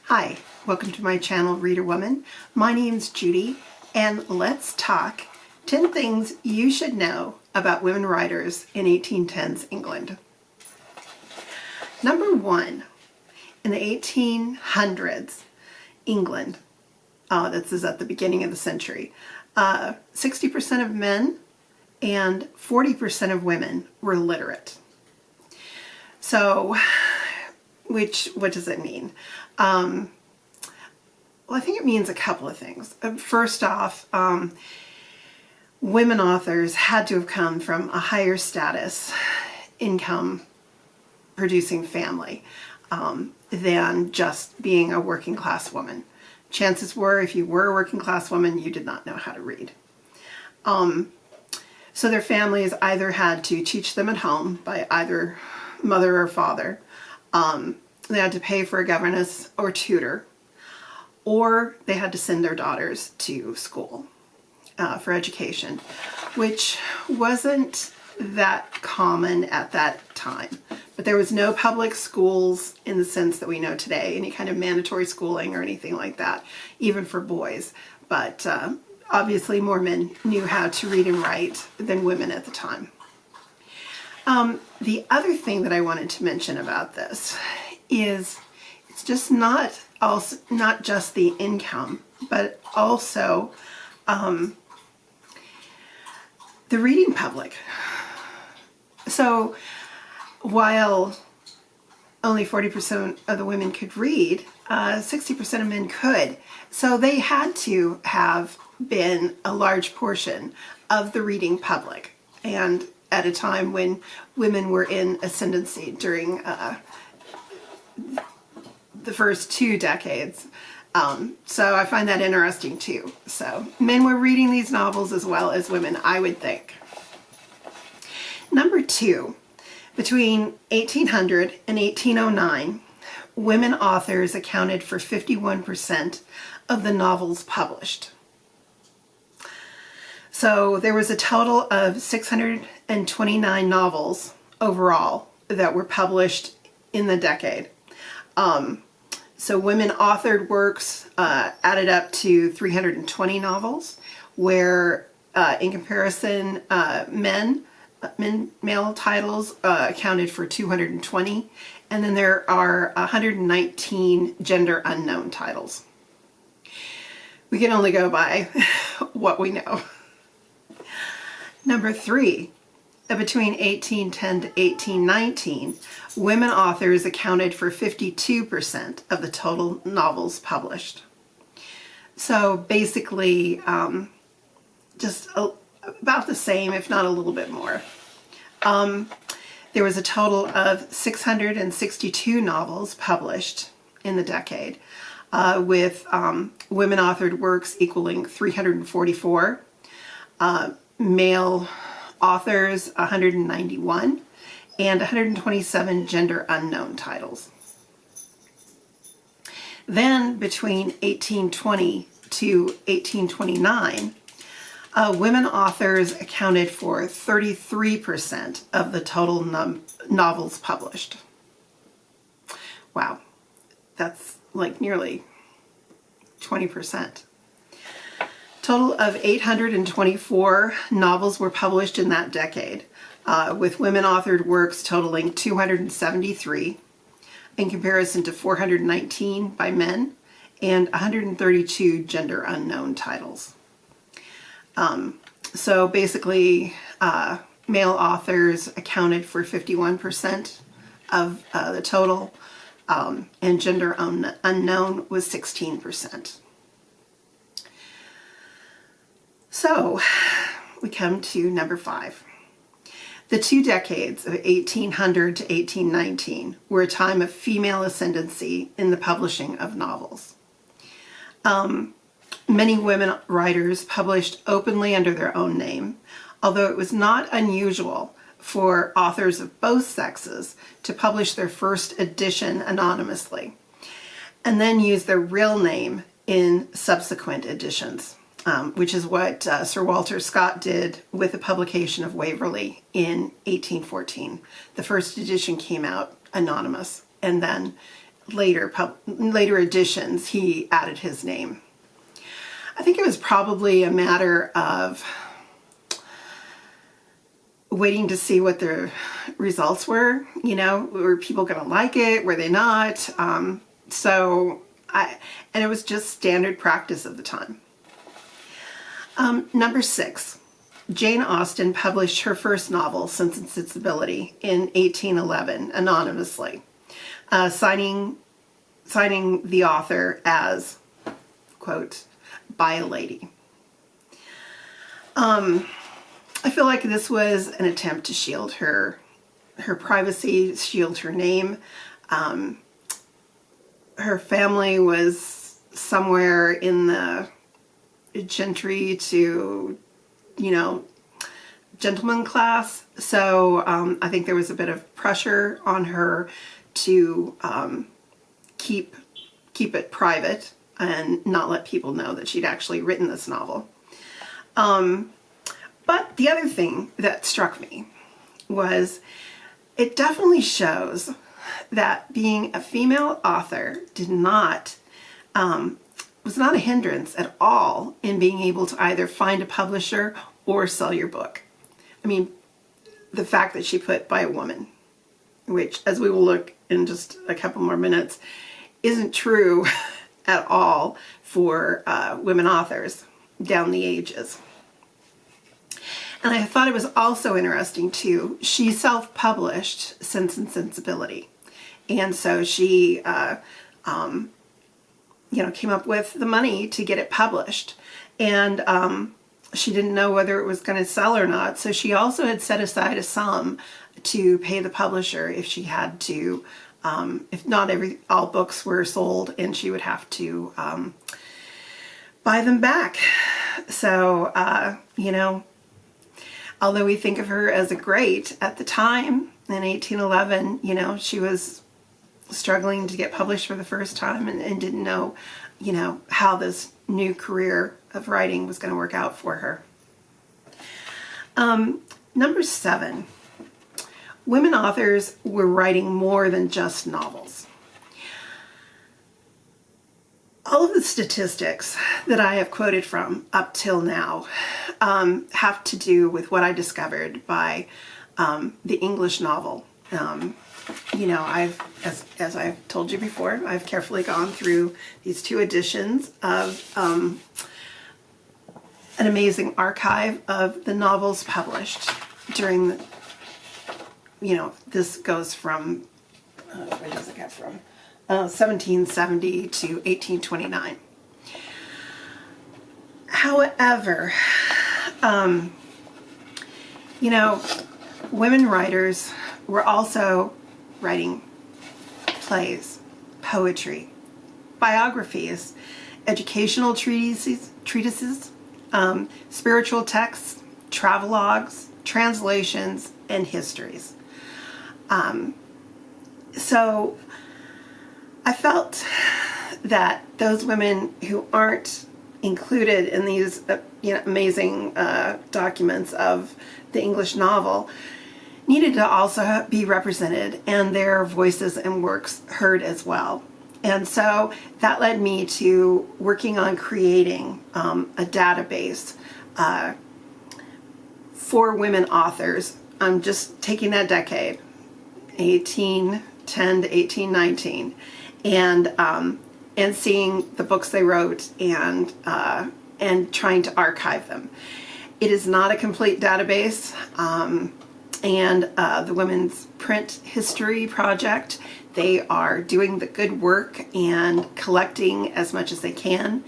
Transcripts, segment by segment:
Hi, welcome to my channel, Reader Woman. My name's Judy, and let's talk 10 things you should know about women writers in 1810s England. Number one, in the 1800s, England, this is at the beginning of the century, 60% of men and 40% of women were literate. So, what does it mean? Well, I think it means a couple of things. First off, women authors had to have come from a higher status income producing family than just being a working class woman. Chances were, if you were a working class woman, you did not know how to read. So their families either had to teach them at home by either mother or father. They had to pay for a governess or tutor, or they had to send their daughters to school for education, which wasn't that common at that time. But there was no public schools in the sense that we know today, any kind of mandatory schooling or anything like that, even for boys. But obviously more men knew how to read and write than women at the time. The other thing that I wanted to mention about this is it's just not just the income, but also the reading public. So while only 40% of the women could read, 60% of men could. So they had to have been a large portion of the reading public, and at a time when women were in ascendancy during the first 2 decades. So I find that interesting too. So men were reading these novels as well as women, I would think. Number 2, between 1800 and 1809, women authors accounted for 51% of the novels published. So there was a total of 629 novels overall that were published in the decade. So women authored works added up to 320 novels, where in comparison male titles accounted for 220, and then there are 119 gender unknown titles. We can only go by what we know. Number 3, between 1810 to 1819, women authors accounted for 52% of the total novels published. So basically, just about the same, if not a little bit more. There was a total of 662 novels published in the decade, with women authored works equaling 344, male authors 191, and 127 gender unknown titles. Then between 1820 to 1829, women authors accounted for 33% of the total novels published. Wow, that's like nearly 20%. Total of 824 novels were published in that decade, with women authored works totaling 273 in comparison to 419 by men and 132 gender unknown titles. So basically, male authors accounted for 51% of the total, and gender unknown was 16%. So we come to number 5. The 2 decades of 1800 to 1819 were a time of female ascendancy in the publishing of novels. Many women writers published openly under their own name, although it was not unusual for authors of both sexes to publish their first edition anonymously and then use their real name in subsequent editions. Which is what Sir Walter Scott did with the publication of Waverley in 1814. The first edition came out anonymous, and then later editions, he added his name. I think it was probably a matter of waiting to see what the results were. Were people going to like it? Were they not? And it was just standard practice of the time. Number 6, Jane Austen published her first novel, Sense and Sensibility, in 1811, anonymously, signing the author as, quote, by a lady. I feel like this was an attempt to shield her privacy, shield her name. Her family was somewhere in the gentry to, gentleman class. So I think there was a bit of pressure on her to keep it private and not let people know that she'd actually written this novel. But the other thing that struck me was it definitely shows that being a female author was not a hindrance at all in being able to either find a publisher or sell your book. I mean, the fact that she put by a woman, which, as we will look in just a couple more minutes, isn't true at all for women authors down the ages. And I thought it was also interesting too, she self-published Sense and Sensibility. And so she, came up with the money to get it published. And she didn't know whether it was going to sell or not. So she also had set aside a sum to pay the publisher if she had to, if not all books were sold, and she would have to buy them back. So, although we think of her as a great, at the time, in 1811, she was struggling to get published for the first time and didn't know, how this new career of writing was going to work out for her. Number 7, women authors were writing more than just novels. All of the statistics that I have quoted from up till now have to do with what I discovered by the English novel. As I've told you before, I've carefully gone through these 2 editions of an amazing archive of the novels published during the, this goes from, where does it get from? 1770 to 1829. However, women writers were also writing plays, poetry, biographies, educational treatises, spiritual texts, travelogues, translations, and histories. So I felt that those women who aren't included in these amazing documents of the English novel needed to also be represented and their voices and works heard as well. And so that led me to working on creating a database for women authors. I'm just taking that decade, 1810 to 1819, and seeing the books they wrote and trying to archive them. It is not a complete database, and the Women's Print History Project, they are doing the good work and collecting as much as they can.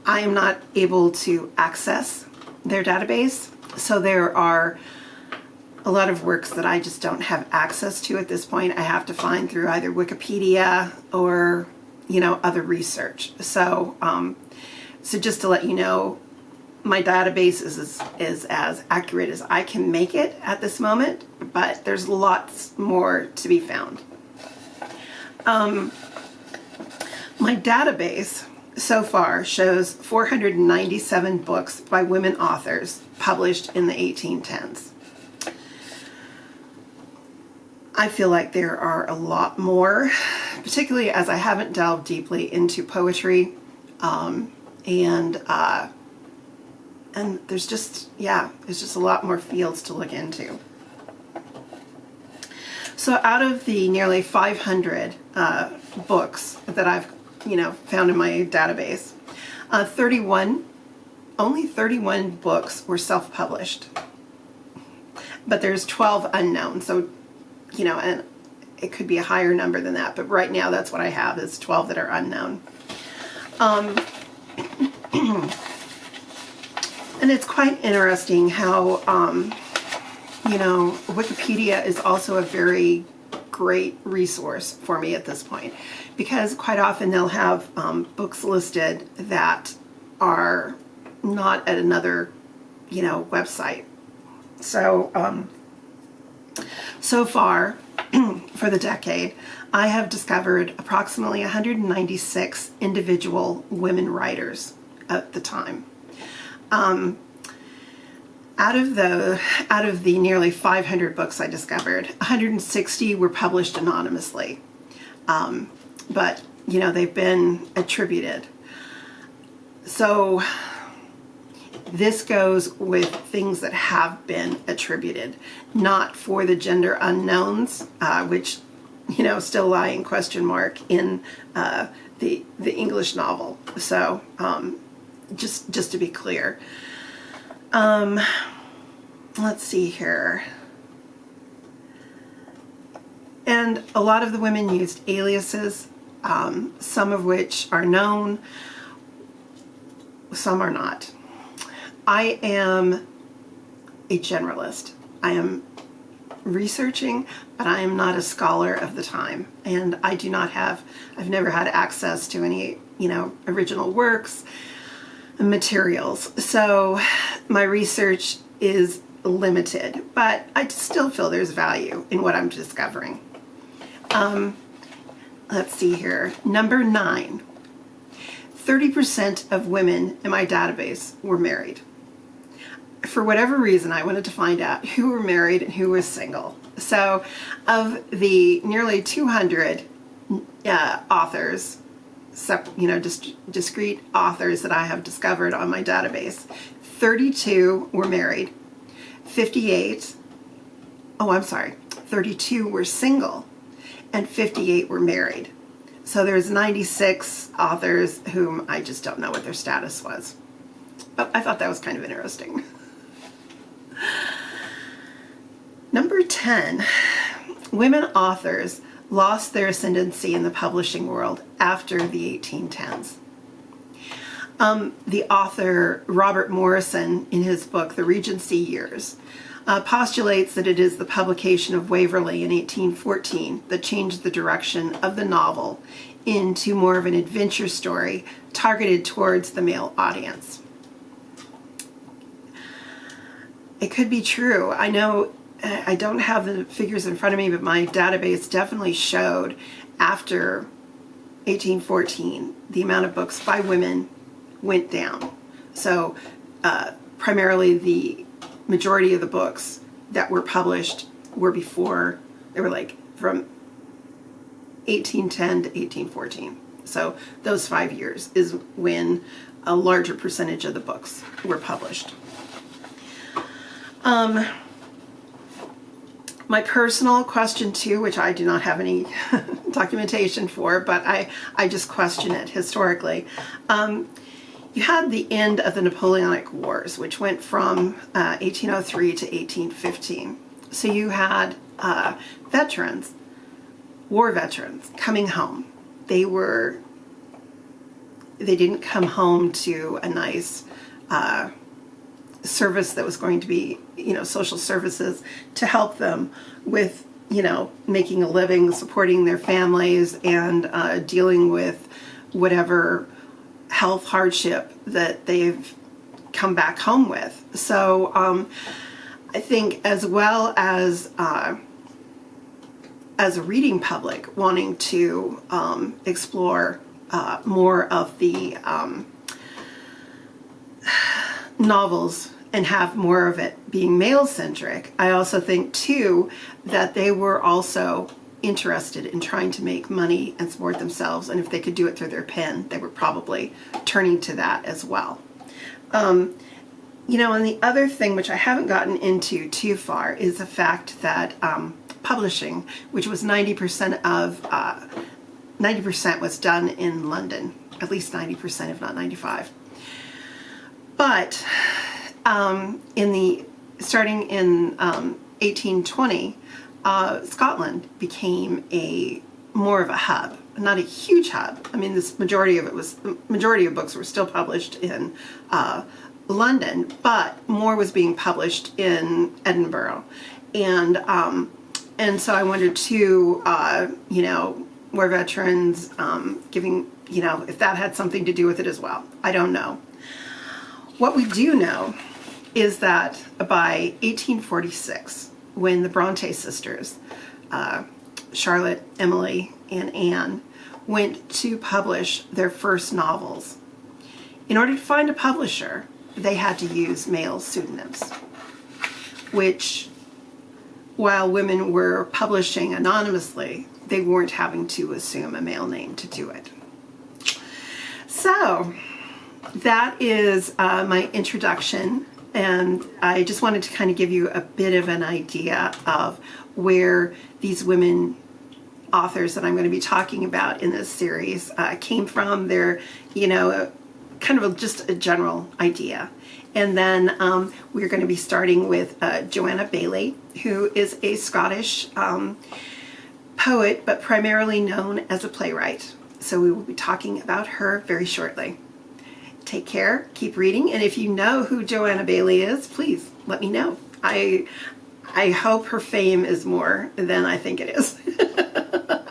I am not able to access their database, so there are a lot of works that I just don't have access to at this point. I have to find through either Wikipedia or other research. So just to let you know, my database is as accurate as I can make it at this moment, but there's lots more to be found. My database so far shows 497 books by women authors published in the 1810s. I feel like there are a lot more particularly as I haven't delved deeply into poetry, and there's just, there's just a lot more fields to look into. So out of the nearly 500 books that I've, found in my database, only 31 books were self-published, but there's 12 unknown. So, and it could be a higher number than that, but right now that's what I have, is 12 that are unknown. And it's quite interesting how, Wikipedia is also a very great resource for me at this point, because quite often they'll have books listed that are not at another, website. So, so far for the decade, I have discovered approximately 196 individual women writers at the time. Out of the nearly 500 books I discovered, 160 were published anonymously, but they've been attributed. So this goes with things that have been attributed, not for the gender unknowns, which still lie in question mark in the English novel. So just to be clear. Let's see here. And a lot of the women used aliases, some of which are known, some are not. I am a generalist. I am researching, but I am not a scholar of the time. And I've never had access to any, original works and materials. So my research is limited, but I still feel there's value in what I'm discovering. Let's see here. Number 9. 30% of women in my database were married. For whatever reason, I wanted to find out who were married and who was single. So of the nearly 200 authors, discrete authors that I have discovered on my database, 32 were married, 32 were single, and 58 were married. So there's 96 authors whom I just don't know what their status was. But I thought that was kind of interesting. Number 10, women authors lost their ascendancy in the publishing world after the 1810s. The author Robert Morrison, in his book The Regency Years, postulates that it is the publication of Waverley in 1814 that changed the direction of the novel into more of an adventure story targeted towards the male audience. It could be true. I know I don't have the figures in front of me, but my database definitely showed after 1814 the amount of books by women went down. So primarily the majority of the books that were published were before, they were like from 1810 to 1814. So those 5 years is when a larger percentage of the books were published. My personal question too, which I do not have any documentation for, but I just question it historically. You had the end of the Napoleonic Wars, which went from 1803 to 1815. So you had veterans, war veterans, coming home. They didn't come home to a nice service that was going to be, social services to help them with, making a living, supporting their families, and dealing with whatever health hardship that they've come back home with. So I think as well as a reading public wanting to explore more of the novels and have more of it being male-centric, I also think too that they were also interested in trying to make money and support themselves, and if they could do it through their pen, they were probably turning to that as well. You know, and the other thing, which I haven't gotten into too far, is the fact that publishing, which was 90% of 90% was done in London, at least 90%, if not 95. But starting in 1820, Scotland became more of a hub, not a huge hub. I mean, the majority of books were still published in London, but more was being published in Edinburgh, and so I wondered too, you know, war veterans giving, you know, if that had something to do with it as well. I don't know. What we do know is that by 1846, when the Bronte sisters, Charlotte, Emily, and Anne, went to publish their first novels, in order to find a publisher, they had to use male pseudonyms, which, while women were publishing anonymously, they weren't having to assume a male name to do it. So that is my introduction, and I just wanted to kind of give you a bit of an idea of where these women authors that I'm going to be talking about in this series came from. They're, you know, kind of just a general idea. And then we're going to be starting with Joanna Baillie, who is a Scottish poet, but primarily known as a playwright. So we will be talking about her very shortly. Take care, keep reading, and if you know who Joanna Baillie is, please let me know. I hope her fame is more than I think it is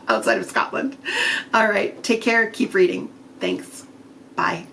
outside of Scotland. All right, take care, keep reading. Thanks. Bye.